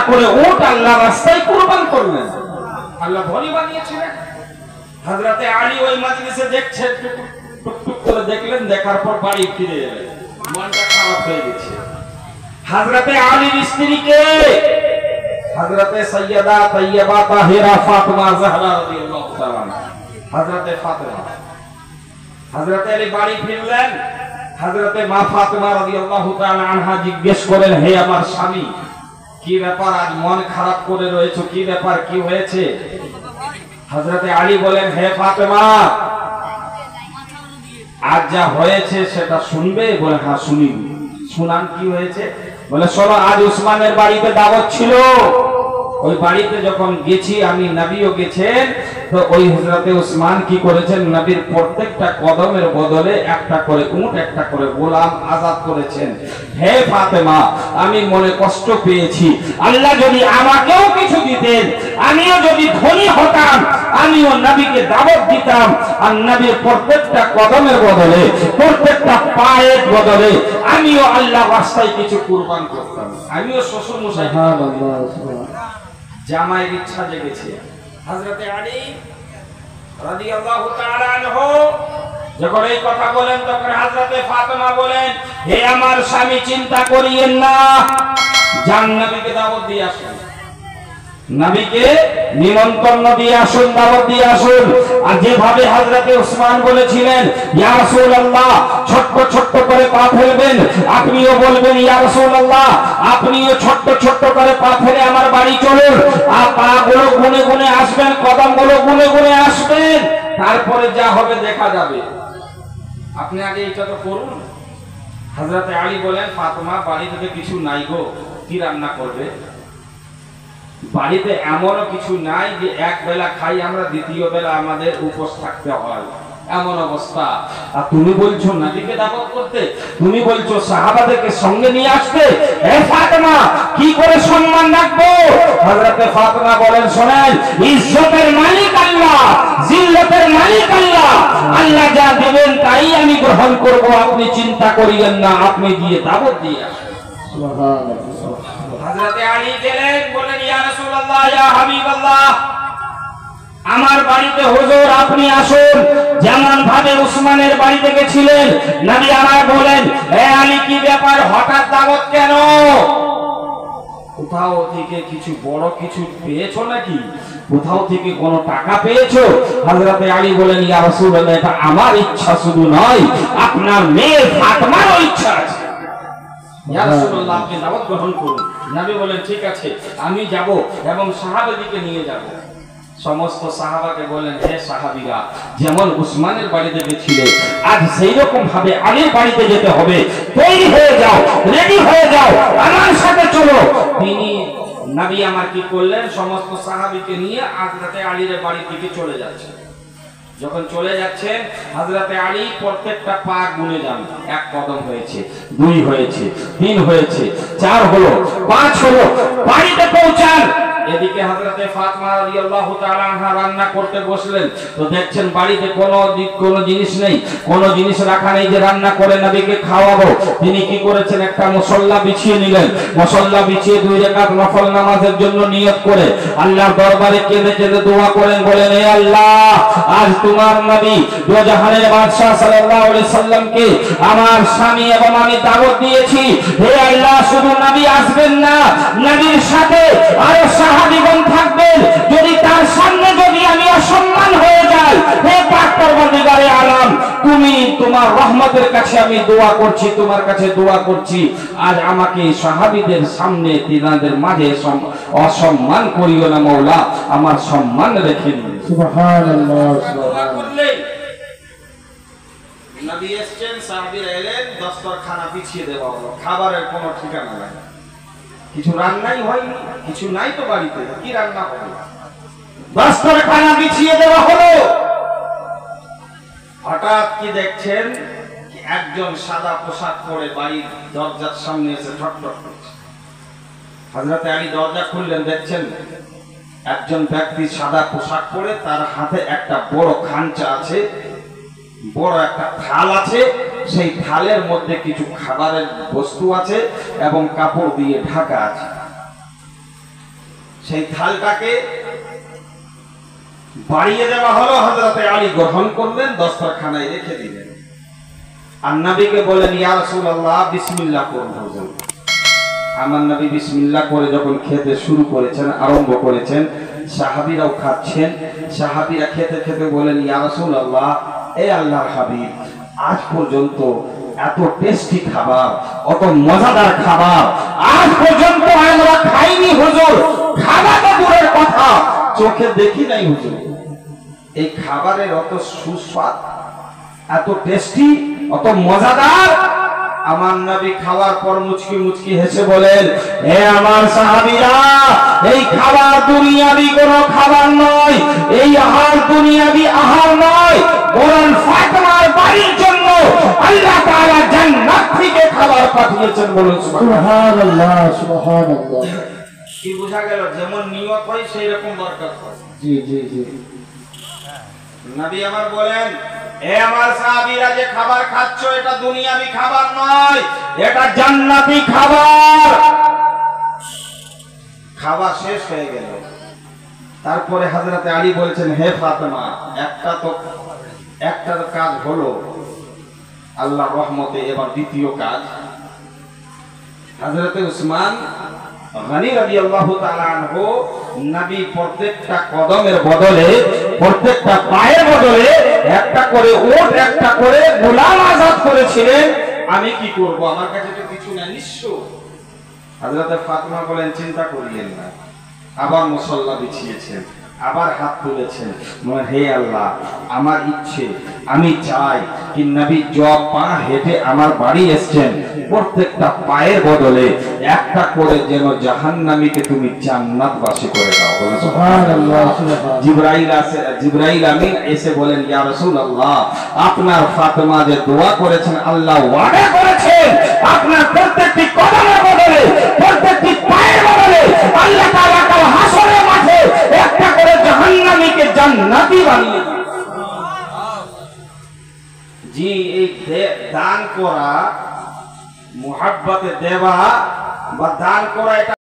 করে উট আল্লাহ রাস্তায় কুরবান করলেন। আল্লাহ ধনী বানিয়েছিলেন। হযরতে আলী ওই মাজলিসে দেখছেন, টুকটুক করে দেখলেন, দেখার পর বাড়ি ফিরে গেলেন, মনটা খারাপ হয়ে গেছে। হযরতে আলীর স্ত্রীকে হযরতে সাইয়্যিদা তাইয়্যিবা তাহিরা ফাতেমা জাহরা রাদিয়াল্লাহু তাআলা, হযরতে ফাতেমা, হযরতে আলী বাড়ি ফিরলেন। হযরতে মা ফাতেমা রাদিয়াল্লাহু তাআলা আনহা জিজ্ঞেস করেন, হে আমার স্বামী, কি ব্যাপার, আজ মন খারাপ করে রয়েছে, কি ব্যাপার, কি হয়েছে? হযরতে আলী বলেন, হে ফাতেমা, আজ যা হয়েছে সেটা শুনবে? বলে, হ্যাঁ শুনি। শুনান, কি হয়েছে? বলে, শোনো, আজ উসমানের বাড়িতে দাওয়াত ছিল। ওই বাড়িতে যখন গেছি আমি, নবীও গেছেন, তো ওই হযরতে উসমান কি করেছেন, নবীর প্রত্যেকটা কদমের বদলে একটা করে উট, একটা করে গোলাম আজাদ করেছেন। হে ফাতেমা, আমি মনে কষ্ট পেয়েছি। আল্লাহ যদি আমাকেও কিছু দিতেন, আমিও যদি ধনী হতাম, আমিও নবীকে দাওয়াত দিতাম, আর নবীর প্রত্যেকটা কদমের বদলে, প্রত্যেকটা পায়ের বদলে আমিও আল্লাহ রাস্তায় কিছু কুরবান করতাম। আমিও শ্বশুর মশাই জামাইয়ের ইচ্ছা জেগেছে। হযরতে আলী রাদিয়াল্লাহু তাআলা আনহু যখন এই কথা বলেন, তখন হযরতে ফাতেমা বলেন, হে আমার স্বামী, চিন্তা করিয়েন না, যান নবীকে দাওয়াত দিয়ে আসুন, নবীকে নিমন্ত্রণ দিয়ে আসুন, দাওয়াত দিয়ে আসুন। আর যেভাবে হযরতে উসমান বলেছিলেন, ইয়া রাসূলুল্লাহ, ছোট্ট ছোট্ট করে পা ফেলবেন, আপনিও বলবেন, ইয়া রাসূলুল্লাহ, আপনিও ছোট্ট ছোট্ট করে পা ফেলে আমার বাড়ি চলুন, আর পা গুলো গুনে গুনে আসবেন, কদম গুলো গুনে গুনে আসবেন, তারপরে যা হবে দেখা যাবে, আপনি আগে এটা তো করুন। হযরতে আলী বলেন, ফাতেমা, বাড়িতে তো কিছু নাই গো, কি রান্না করবে? বাড়িতে এমনও কিছু নাই যে এক বেলা খাই আমরা, দ্বিতীয় বেলা আমাদের উপোস থাকতে হয়, এমন অবস্থা। আর তুমি বলছো নবীকে দাওয়াত করতে, তুমি বলছো সাহাবাদেরকে সঙ্গে নিয়ে আসতে। হে ফাতেমা, কি করে সম্মান রাখবো? হযরতে ফাতেমা বলেন, শোনেন, ইজ্জতের মালিক আল্লাহ, জিল্লতের মালিক আল্লাহ, আল্লাহ যা দেবেন তাই আমি গ্রহণ করব, আপনি চিন্তা করিয়েন না, আপনি গিয়ে দাওয়াত দিয়ে আসুন। সুবহানাল্লাহ। হযরতে আলী গেলেন, বলেন, ইয়া রাসূলুল্লাহ, ইয়া হাবিবাল্লাহ, আমার বাড়িতে হুজুর আপনি আসুন। যেমন ভাবে উসমানের বাড়িতে গেছিলেন, নবী আমার বলেন, হে আলী, কি ব্যাপার, হঠাৎ দাওয়াত কেন? কোথাও থেকে কিছু বড় কিছু পেয়েছো নাকি? কোথাও থেকে কোনো টাকা পেয়েছো? হযরতে আলী বলেন, ইয়া রাসূলুল্লাহ, এটা আমার ইচ্ছা শুধু নয়, আপনার মেয়ে ফাতেমারও ইচ্ছা আছে। ইয়া রাসূলুল্লাহ, আপনি দাওয়াত গ্রহণ করুন। নবী বলেন, ঠিক আছে, আমি যাব এবং সাহাবাদিকে নিয়ে যাব। সমস্ত সাহাবাকে বলেন, হে সাহাবীরা, যেমন উসমানের বাড়িতে গেছিলে, আজ সেই রকম ভাবে আলীর বাড়িতে যেতে হবে, তৈরি হয়ে যাও, রেডি হয়ে যাও, আমার সাথে চলো। তিনি নবী আমার কি করলেন, সমস্ত সাহাবীকে নিয়ে হযরতে আলীর বাড়ির দিকে চলে যাচ্ছেন। যখন চলে যাচ্ছেন, হযরতে আলী প্রত্যেকটা পা গুনে যান, এক কদম হয়েছে, 2 হয়েছে, 3 হয়েছে, 4 হলো, 5 হলো, বাড়িতে পৌঁছান। এদিকে হযরতে ফাতেমা রাদিয়াল্লাহু তাআলা আনহা রান্না করতে বসলেন, তো দেখছেন বাড়িতে কোনো জিনিস নেই, কোনো জিনিস রাখা নেই যে রান্না করে নবীকে খাওয়াবো। তিনি কি করেছেন, একটা মুসল্লা বিছিয়ে নিলেন, মুসল্লা বিছিয়ে 2 রাকাত নফল নামাজের জন্য নিয়ত করে আল্লাহর দরবারে কেঁদে কেঁদে দোয়া করেন, বলেন, হে আল্লাহ, আজ তোমার নবী দো জাহানের বাদশা সাল্লাল্লাহু আলাইহি সাল্লামকে আমার স্বামী এবং আমি দাওয়াত দিয়েছি। হে আল্লাহ, শুধু নবী আসবেন না, নবীর সাথে আরো সাহাবীগণ থাকবেন। যদি তার সামনে যদি আমি অসম্মান হয়ে যাই, হে পাক পরবর্তীকারে আলম, তুমি তোমার রহমতের কাছে আমি দোয়া করছি, তোমার কাছে দোয়া করছি, আজ আমাকে সাহাবীদের সামনে, তিনাদের মাঝে অসম্মান করিও না মওলা, আমার সম্মান রেখে দিন। সুবহানাল্লাহ। নবী এসেছেন, সাহাবীরা এলেন, দস্তরখানা বিছিয়ে দেওয়া হলো, খাবারের কোনো ঠিকানা নাই, কিছু রান্নাই হয়নি, কিছু নাই তো বাড়িতে, কি রান্না হবে? দস্তরখানা বিছিয়ে দেওয়া হলো। হঠাৎ কি দেখছেন, একজন সাদা পোশাক পরে বাড়ির দরজার সামনে এসে ঠকঠক করছে। হযরতে আলী দরজা খুললেন, দেখছেন একজন ব্যক্তি সাদা পোশাক পরে, তার হাতে একটা বড় খাঞ্চা আছে, বড় একটা থাল আছে, সেই থালের মধ্যে কিছু খাবারের বস্তু আছে এবং কাপড় দিয়ে ঢাকা আছে। সেই থালটাকে বাড়িয়ে দেওয়া হলো, হযরতে আলী গ্রহণ করলেন, দস্তরখানায় রেখে দিলেন। আর নবীকে বলেন, ইয়া রাসূলুল্লাহ বিসমিল্লাহ করুন হুজুর। আমার নবী বিসমিল্লাহ করে যখন খেতে শুরু করেছেন, আরম্ভ করেছেন, সাহাবীরাও খাচ্ছেন। সাহাবীরা খেতে খেতে বলেন, ইয়া রাসূলুল্লাহ, এ আল্লাহর হাবিব, আজ পর্যন্ত এত টেস্টি খাবার, অত মজাদার খাবার আজ পর্যন্ত আমরা খাইনি হুজুর। খাওয়া তো দূরের কথা, চোখে দেখি নাই হুজুর। এই খাবারের অত সুস্বাদ, এত টেস্টি, অত মজাদার। আমার নবী খাওয়ার পর মুচকি মুচকি হেসে বলেন, হে আমার সাহাবীরা, এই খাবার দুনিয়াবি কোনো খাবার নয়, এই আহার দুনিয়াবি আহার নয়, বরং ফাতেমার বাড়ির জন্য আল্লাহ তাআলা জান্নাত থেকে খাবার পাঠিয়েছেন। বলুন সুবহানাল্লাহ, সুবহানাল্লাহ। কি বোঝা গেল? যেমন নিয়ত হয় সেই রকম বরকত হয়। জি জি জি। নবী আমার বলেন, এ আমার সাহাবীরা, যে খাবার খাচ্ছ এটা দুনিয়াবি খাবার নয়, এটা জান্নাতি খাবার। খাবার শেষ হয়ে গেল। তারপরে হযরতে আলী বলছেন, হে ফাতেমা, একটা কাজ হলো, আল্লাহর রহমতে এবার দ্বিতীয় কাজ। হযরতে উসমান গনি রাদিয়াল্লাহু তাআলা আনহু নবী প্রত্যেকটা কদমের বদলে, প্রত্যেকটা পায়ের বদলে একটা করে উট, একটা করে গোলাম আযাদ করেছিলেন। আমি কি করব? আমার কাছে তো কিছু না, নিঃস্ব। হযরতে ফাতেমা বলেন, চিন্তা করিয়েন না। আবার মুসল্লা বিছিয়েছেন, আবার হাত তুলেছেন, হে আল্লাহ, আমার ইচ্ছে, আমি চাই কি নবী জব পা হেঁটে আমার বাড়ি এসেছেন, প্রত্যেকটা পায়ের বদলে একটা করে যেন জাহান্নামীকে তুমি জান্নাতবাসী করে দাও। সুবহানাল্লাহ। জিবরাইল আমিন এসে বলেন, ইয়া রাসূলুল্লাহ, আপনার ফাতেমা যে দোয়া করেছেন, আল্লাহ ওয়াদা করেছেন আপনার প্রত্যেকটি কদমের বদলে, প্রত্যেকটি পায়ের বদলে আল্লাহ তাআলা কাল হাসরের মাঠে একটা করে জাহান্নামীকে জান্নাতি বানিয়ে দিবেন। জি, এই দান করা, মুহাব্বতে দেওয়া বা দান করা, এটা